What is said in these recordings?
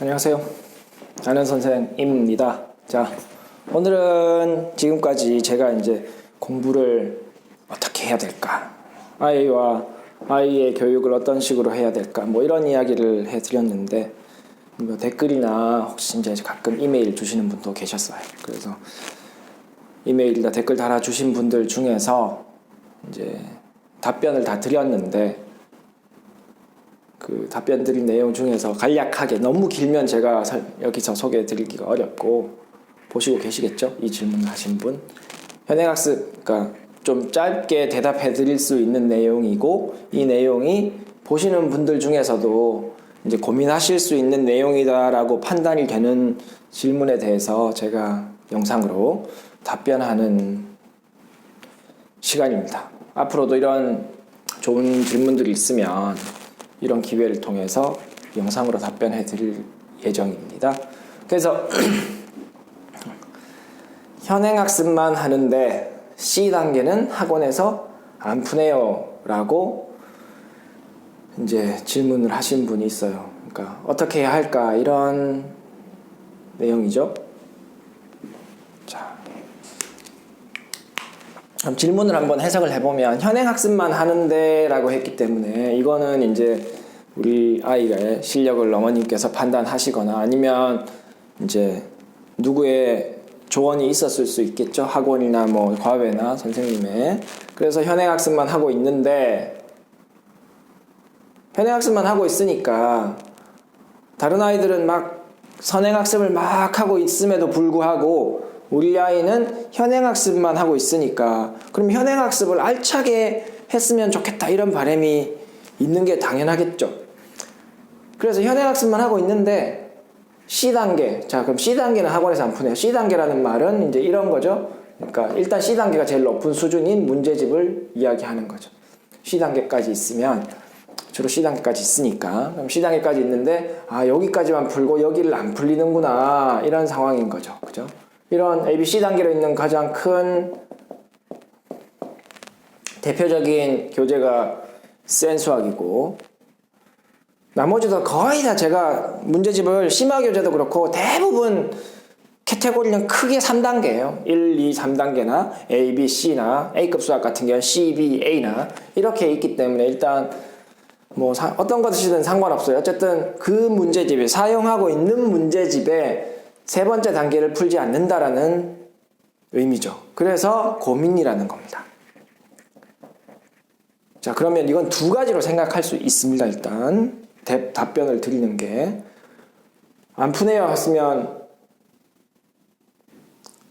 안녕하세요. 아는 선생입니다. 자, 오늘은 지금까지 제가 이제 공부를 어떻게 해야 될까? 아이의 교육을 어떤 식으로 해야 될까? 뭐 이런 이야기를 해드렸는데, 뭐 댓글이나 혹시 이제 가끔 이메일 주시는 분도 계셨어요. 그래서 이메일이나 댓글 달아주신 분들 중에서 이제 답변을 다 드렸는데, 그 답변 드린 내용 중에서 간략하게, 너무 길면 제가 여기서 소개해 드리기가 어렵고, 보시고 계시겠죠? 이 질문을 하신 분. 현행학습, 그러니까 좀 짧게 대답해 드릴 수 있는 내용이고, 이 내용이 보시는 분들 중에서도 이제 고민하실 수 있는 내용이다라고 판단이 되는 질문에 대해서 제가 영상으로 답변하는 시간입니다. 앞으로도 이런 좋은 질문들이 있으면 이런 기회를 통해서 영상으로 답변해 드릴 예정입니다. 그래서 현행학습만 하는데 C단계는 학원에서 안 푸네요 라고 이제 질문을 하신 분이 있어요. 그러니까 어떻게 해야 할까, 이런 내용이죠. 자, 그럼 질문을 한번 해석을 해보면, 현행학습만 하는데 라고 했기 때문에 이거는 이제 우리 아이의 실력을 어머님께서 판단하시거나 아니면 이제 누구의 조언이 있었을 수 있겠죠. 학원이나 뭐 과외나 선생님의. 그래서 현행학습만 하고 있는데, 현행학습만 하고 있으니까 다른 아이들은 막 선행학습을 막 하고 있음에도 불구하고 우리 아이는 현행학습만 하고 있으니까, 그럼 현행학습을 알차게 했으면 좋겠다, 이런 바람이 있는 게 당연하겠죠. 그래서 현행학습만 하고 있는데 C단계, 자 그럼 C단계는 학원에서 안 푸네요. C단계라는 말은 이제 이런 거죠. 그러니까 일단 C단계가 제일 높은 수준인 문제집을 이야기하는 거죠. C단계까지 있으면, 주로 C단계까지 있으니까, 그럼 C단계까지 있는데 여기까지만 풀고 여기를 안 풀리는구나, 이런 상황인 거죠. 그죠? 이런 ABC 단계로 있는 가장 큰 대표적인 교재가 센수학이고, 나머지도 거의 다 제가 문제집을 심화교재도 그렇고 대부분 카테고리는 크게 3단계예요. 1, 2, 3단계나 A, B, C나 A급 수학 같은 경우는 C, B, A나 이렇게 있기 때문에 일단 뭐 어떤 것이든 상관없어요. 어쨌든 그 문제집에, 사용하고 있는 문제집에 세 번째 단계를 풀지 않는다라는 의미죠. 그래서 고민이라는 겁니다. 자, 그러면 이건 두 가지로 생각할 수 있습니다. 일단 답변을 드리는 게, 안 푸네요 했으면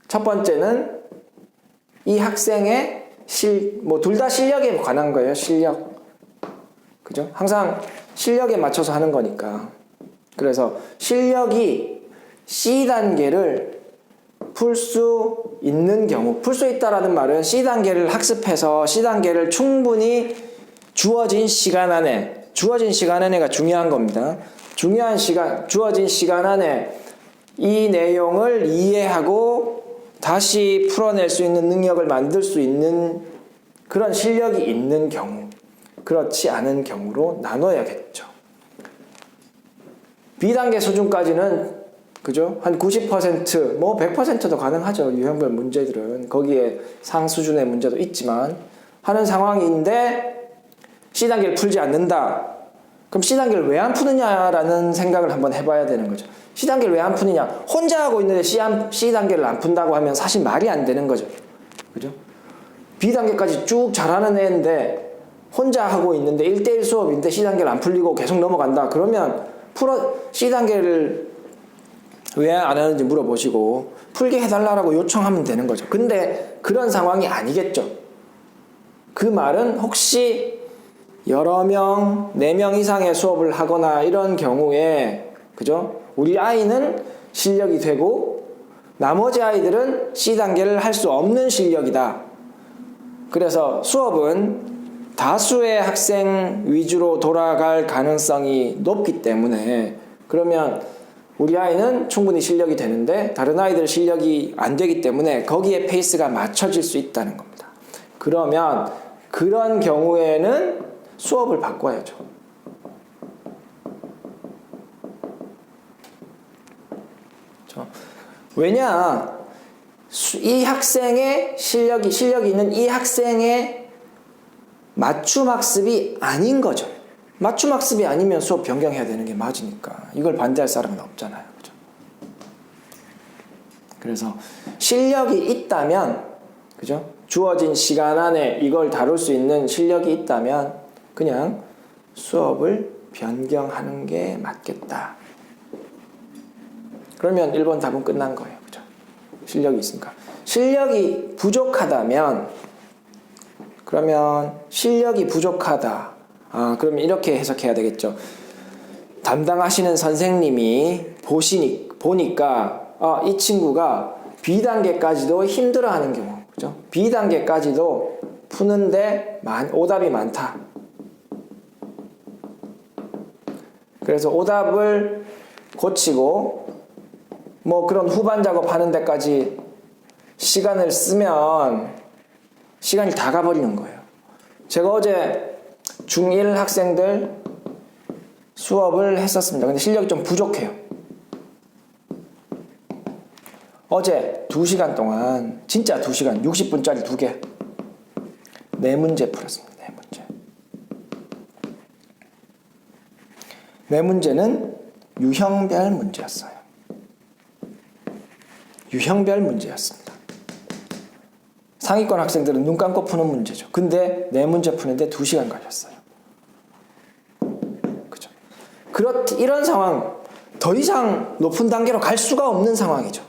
첫 번째는 이 학생의 뭐 둘 다 실력에 관한 거예요. 실력. 그죠? 항상 실력에 맞춰서 하는 거니까. 그래서 실력이 C단계를 풀 수 있는 경우, 풀 수 있다라는 말은 C단계를 학습해서 C단계를 충분히 주어진 시간 안에가 중요한 겁니다. 주어진 시간 안에 이 내용을 이해하고 다시 풀어낼 수 있는 능력을 만들 수 있는 그런 실력이 있는 경우, 그렇지 않은 경우로 나눠야겠죠. B단계 수준까지는, 그죠? 한 90%, 뭐 100%도 가능하죠. 유형별 문제들은. 거기에 상수준의 문제도 있지만 하는 상황인데 C단계를 풀지 않는다. 그럼 C단계를 왜 안 푸느냐라는 생각을 한번 해봐야 되는 거죠. C단계를 왜 안 푸느냐? 혼자 하고 있는데 C단계를 안 푼다고 하면 사실 말이 안 되는 거죠. 그죠? B단계까지 쭉 잘하는 애인데 혼자 하고 있는데 1대1 수업인데 C단계를 안 풀리고 계속 넘어간다. 그러면 C단계를 왜 안 하는지 물어보시고 풀게 해달라고 요청하면 되는 거죠. 근데 그런 상황이 아니겠죠. 그 말은 혹시 여러 명, 4명 이상의 수업을 하거나 이런 경우에, 그죠? 우리 아이는 실력이 되고 나머지 아이들은 C단계를 할 수 없는 실력이다. 그래서 수업은 다수의 학생 위주로 돌아갈 가능성이 높기 때문에, 그러면 우리 아이는 충분히 실력이 되는데 다른 아이들 실력이 안 되기 때문에 거기에 페이스가 맞춰질 수 있다는 겁니다. 그러면 그런 경우에는 수업을 바꿔야죠. 왜냐? 이 학생의 실력이 있는 이 학생의 맞춤 학습이 아닌 거죠. 맞춤 학습이 아니면 수업 변경해야 되는 게 맞으니까. 이걸 반대할 사람은 없잖아요. 그죠? 그래서 실력이 있다면, 그죠? 주어진 시간 안에 이걸 다룰 수 있는 실력이 있다면 그냥 수업을 변경하는 게 맞겠다. 그러면 1번 답은 끝난 거예요. 그죠? 실력이 있으니까. 실력이 부족하다면, 그러면 실력이 부족하다. 그러면 이렇게 해석해야 되겠죠. 담당하시는 선생님이 보니까 이 친구가 B단계까지도 힘들어하는 경우, 그죠? B단계까지도 푸는데 오답이 많다. 그래서 오답을 고치고 뭐 그런 후반 작업하는 데까지 시간을 쓰면 시간이 다 가버리는 거예요. 제가 어제 중1 학생들 수업을 했었습니다. 근데 실력이 좀 부족해요. 어제 2시간 동안, 진짜 2시간, 60분짜리 2개, 4문제 풀었습니다. 4문제. 4문제는 유형별 문제였어요. 유형별 문제였습니다. 상위권 학생들은 눈 감고 푸는 문제죠. 근데 4문제 푸는데 2시간 걸렸어요. 그죠? 이런 상황, 더 이상 높은 단계로 갈 수가 없는 상황이죠.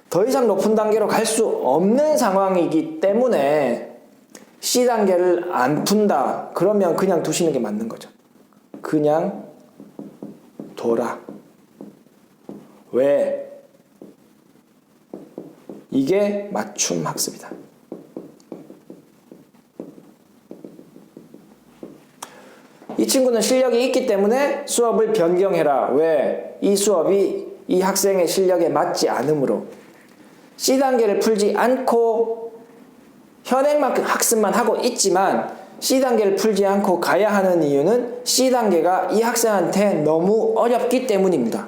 더 이상 높은 단계로 갈 수 없는 상황이기 때문에 C단계를 안 푼다. 그러면 그냥 두시는 게 맞는 거죠. 그냥 둬라. 왜? 이게 맞춤 학습이다. 이 친구는 실력이 있기 때문에 수업을 변경해라. 왜? 이 수업이 이 학생의 실력에 맞지 않으므로. C단계를 풀지 않고 현행 학습만 하고 있지만 C단계를 풀지 않고 가야 하는 이유는 C단계가 이 학생한테 너무 어렵기 때문입니다.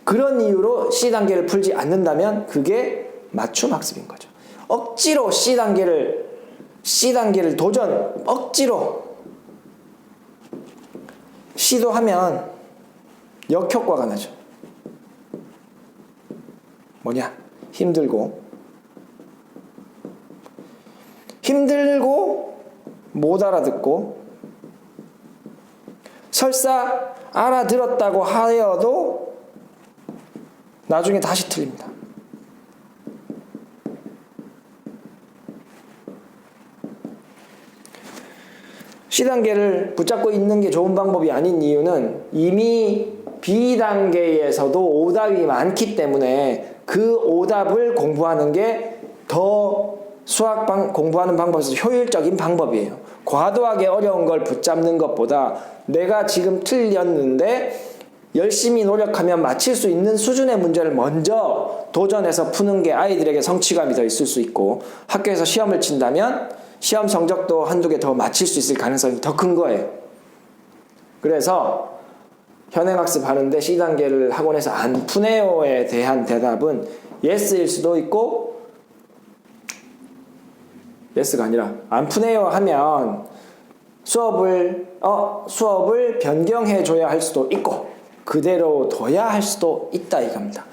그런 이유로 C단계를 풀지 않는다면 그게 맞춤 학습인 거죠. 억지로 C단계를 억지로 시도하면 역효과가 나죠. 뭐냐? 힘들고 못 알아듣고 설사 알아들었다고 하여도 나중에 다시 틀립니다. C단계를 붙잡고 있는 게 좋은 방법이 아닌 이유는 이미 B단계에서도 오답이 많기 때문에 그 오답을 공부하는 게 더 수학 공부하는 방법에서 효율적인 방법이에요. 과도하게 어려운 걸 붙잡는 것보다 내가 지금 틀렸는데 열심히 노력하면 맞힐 수 있는 수준의 문제를 먼저 도전해서 푸는 게 아이들에게 성취감이 더 있을 수 있고 학교에서 시험을 친다면 시험 성적도 한두 개 더 맞힐 수 있을 가능성이 더 큰 거예요. 그래서 현행학습 하는데 C단계를 학원에서 안 푸네요에 대한 대답은 yes일 수도 있고 yes가 아니라 안 푸네요 하면 수업을 변경해 줘야 할 수도 있고 그대로 둬야 할 수도 있다 이겁니다.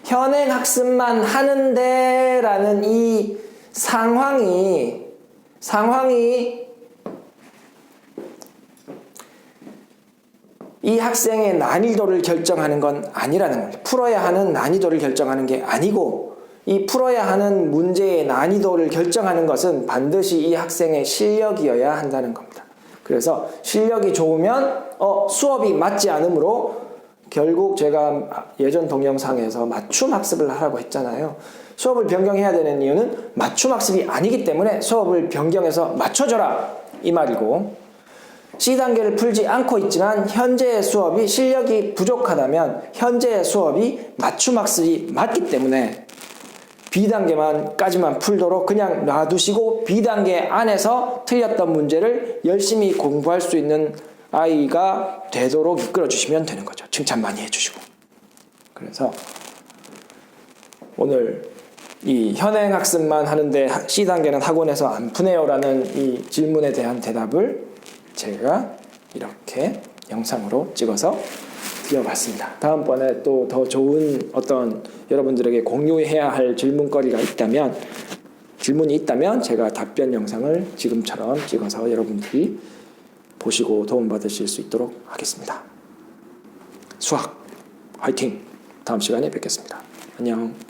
현행학습만 하는데 라는 이 상황이 이 학생의 난이도를 결정하는 건 아니라는 겁니다. 풀어야 하는 난이도를 결정하는 게 아니고 이 풀어야 하는 문제의 난이도를 결정하는 것은 반드시 이 학생의 실력이어야 한다는 겁니다. 그래서 실력이 좋으면 수업이 맞지 않으므로 결국 제가 예전 동영상에서 맞춤 학습을 하라고 했잖아요. 수업을 변경해야 되는 이유는 맞춤 학습이 아니기 때문에 수업을 변경해서 맞춰줘라 이 말이고 C단계를 풀지 않고 있지만 현재의 수업이 실력이 부족하다면 현재의 수업이 맞춤 학습이 맞기 때문에 B단계까지만 풀도록 그냥 놔두시고 B단계 안에서 틀렸던 문제를 열심히 공부할 수 있는 아이가 되도록 이끌어 주시면 되는 거죠. 칭찬 많이 해주시고. 그래서 오늘 이 현행학습만 하는데 C단계는 학원에서 안 푸네요라는 이 질문에 대한 대답을 제가 이렇게 영상으로 찍어서 드려봤습니다. 다음번에 또 더 좋은 어떤 여러분들에게 공유해야 할 질문이 있다면 제가 답변 영상을 지금처럼 찍어서 여러분들이 보시고 도움받으실 수 있도록 하겠습니다. 수학 화이팅! 다음 시간에 뵙겠습니다. 안녕.